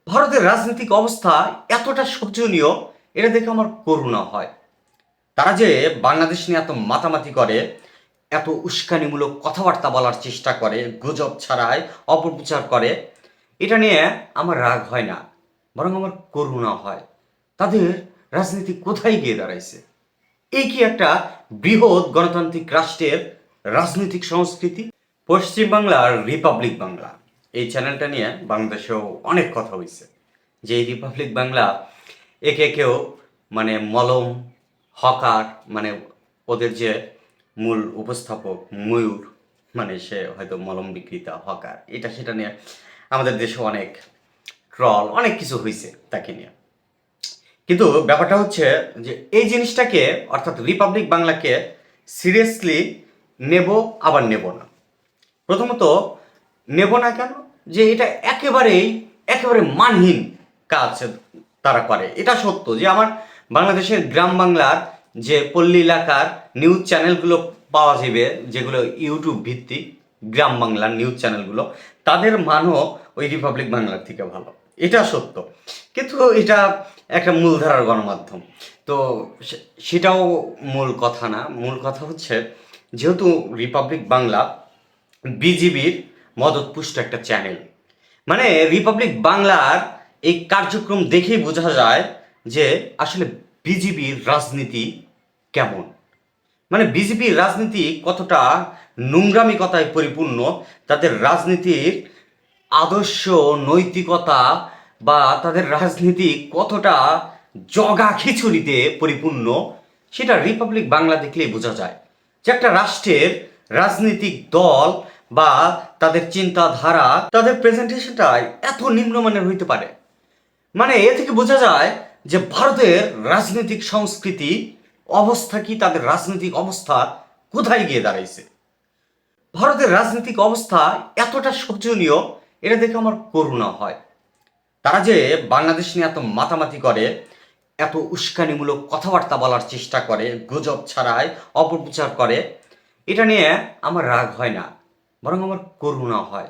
ভারতের রাজনৈতিক অবস্থা এতটা শোচনীয়, এটা দেখে আমার করুণা হয়। তারা যে বাংলাদেশ নিয়ে এত মাতামাতি করে, এত উস্কানিমূলক কথাবার্তা বলার চেষ্টা করে, গুজব ছড়ায়, অপপ্রচার করে, এটা নিয়ে আমার রাগ হয় না, বরং আমার করুণা হয়। তাদের রাজনীতি কোথায় গিয়ে দাঁড়াইছে? এই কি একটা বৃহৎ গণতান্ত্রিক রাষ্ট্রের রাজনৈতিক সংস্কৃতি? পশ্চিমবাংলার রিপাবলিক বাংলা, এই চ্যানেলটা নিয়ে বাংলাদেশেও অনেক কথা হয়েছে যে এই রিপাবলিক বাংলা একে কেউ মানে মলম, হকার, মানে ওদের যে মূল উপস্থাপক ময়ূর, মানে সে হয়তো মলম বিক্রেতা, হকার, এটা সেটা নিয়ে আমাদের দেশে অনেক ট্রল, অনেক কিছু হয়েছে তাকে নিয়ে। কিন্তু ব্যাপারটা হচ্ছে যে এই জিনিসটাকে, অর্থাৎ রিপাবলিক বাংলাকে সিরিয়াসলি নেব আবার নেব না। প্রথমত নেব না কেন? যে এটা একেবারে মানহীন কাজ তারা করে। এটা সত্য যে আমার বাংলাদেশের গ্রাম বাংলার যে পল্লী এলাকার নিউজ চ্যানেলগুলো পাওয়া যাবে, যেগুলো ইউটিউব ভিত্তিক গ্রাম বাংলার নিউজ চ্যানেলগুলো, তাদের মানও ওই রিপাবলিক বাংলার থেকে ভালো, এটা সত্য। কিন্তু এটা একটা মূলধারার গণমাধ্যম, তো সেটাও মূল কথা না। মূল কথা হচ্ছে যেহেতু রিপাবলিক বাংলা বিজিবির মদতপুষ্ট একটা চ্যানেল, মানে রিপাবলিক বাংলার এই কার্যক্রম দেখেই বোঝা যায় যে আসলে বিজিবির রাজনীতি কেমন, মানে বিজেপির রাজনীতি কতটা নোংরামিকতায় পরিপূর্ণ, তাদের রাজনীতির আদর্শ, নৈতিকতা বা তাদের রাজনীতি কতটা জগা খিচুড়িতে পরিপূর্ণ, সেটা রিপাবলিক বাংলা দেখলেই বোঝা যায়। যে একটা রাষ্ট্রের রাজনৈতিক দল বা তাদের চিন্তাধারা, তাদের প্রেজেন্টেশনটা এত নিম্নমানের হইতে পারে, মানে এ থেকে বোঝা যায় যে ভারতের রাজনৈতিক সংস্কৃতি অবস্থা কি, তাদের রাজনৈতিক অবস্থা কোথায় গিয়ে দাঁড়াইছে। ভারতের রাজনৈতিক অবস্থা এতটা শোচনীয়, এটা দেখে আমার করুণা হয়। তারা যে বাংলাদেশ নিয়ে এত মাতামাতি করে, এত উস্কানিমূলক কথাবার্তা বলার চেষ্টা করে, গুজব ছড়ায়, অপপ্রচার করে, এটা নিয়ে আমার রাগ হয় না, বরং আমার করুণা হয়।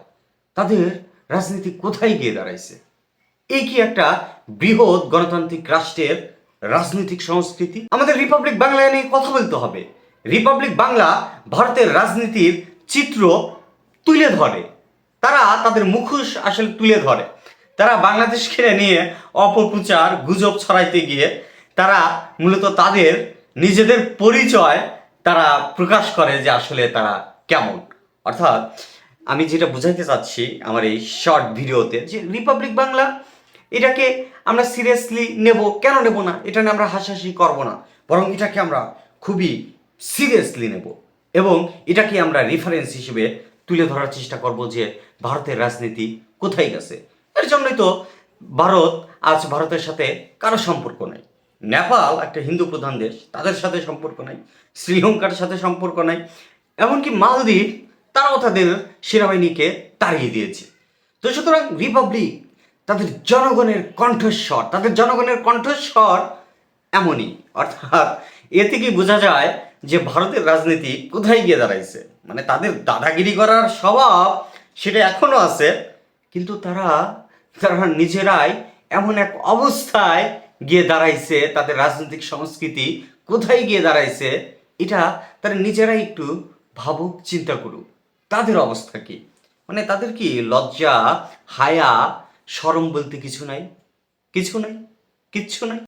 তাদের রাজনীতি কোথায় গিয়ে দাঁড়াইছে? এই কি একটা বৃহৎ গণতান্ত্রিক রাষ্ট্রের রাজনৈতিক সংস্কৃতি? আমাদের রিপাবলিক বাংলা নিয়ে কথা বলতে হবে। রিপাবলিক বাংলা ভারতের রাজনীতির চিত্র তুলে ধরে, তারা তাদের মুখোশ আসলে তুলে ধরে। তারা বাংলাদেশকে নিয়ে অপপ্রচার, গুজব ছড়াইতে গিয়ে তারা মূলত তাদের নিজেদের পরিচয় তারা প্রকাশ করে যে আসলে তারা কেমন। অর্থাৎ আমি যেটা বুঝাইতে চাচ্ছি আমার এই শর্ট ভিডিওতে, যে রিপাবলিক বাংলা এটাকে আমরা সিরিয়াসলি নেব কেন, নেব না, এটা নিয়ে আমরা হাসাহাসি করবো না, বরং এটাকে আমরা খুবই সিরিয়াসলি নেব এবং এটাকে আমরা রেফারেন্স হিসেবে তুলে ধরার চেষ্টা করব যে ভারতের রাজনীতি কোথায় গেছে। এর জন্যই তো ভারতের সাথে কারো সম্পর্ক নাই। নেপাল একটা হিন্দু প্রধান দেশ, তাদের সাথে সম্পর্ক নাই। শ্রীলঙ্কার সাথে সম্পর্ক নাই। এমনকি মালদ্বীপ, তারাও তাদের সেনাবাহিনীকে তাড়িয়ে দিয়েছে। তো সুতরাং রিপাবলিক তাদের জনগণের কণ্ঠস্বর এমনই। অর্থাৎ এ থেকেই বোঝা যায় যে ভারতের রাজনীতি কোথায় গিয়ে দাঁড়াইছে। মানে তাদের দাদাগিরি করার স্বভাব সেটা এখনো আছে, কিন্তু তারা তারা নিজেরাই এমন এক অবস্থায় গিয়ে দাঁড়াইছে, তাদের রাজনৈতিক সংস্কৃতি কোথায় গিয়ে দাঁড়াইছে, এটা তারা নিজেরাই একটু ভাবুক, চিন্তা করুক তাদের অবস্থা কি। মানে তাদের কি লজ্জা, হায়া, শরম বলতে কিছু নাই, কিছু নাই, কিচ্ছু নাই।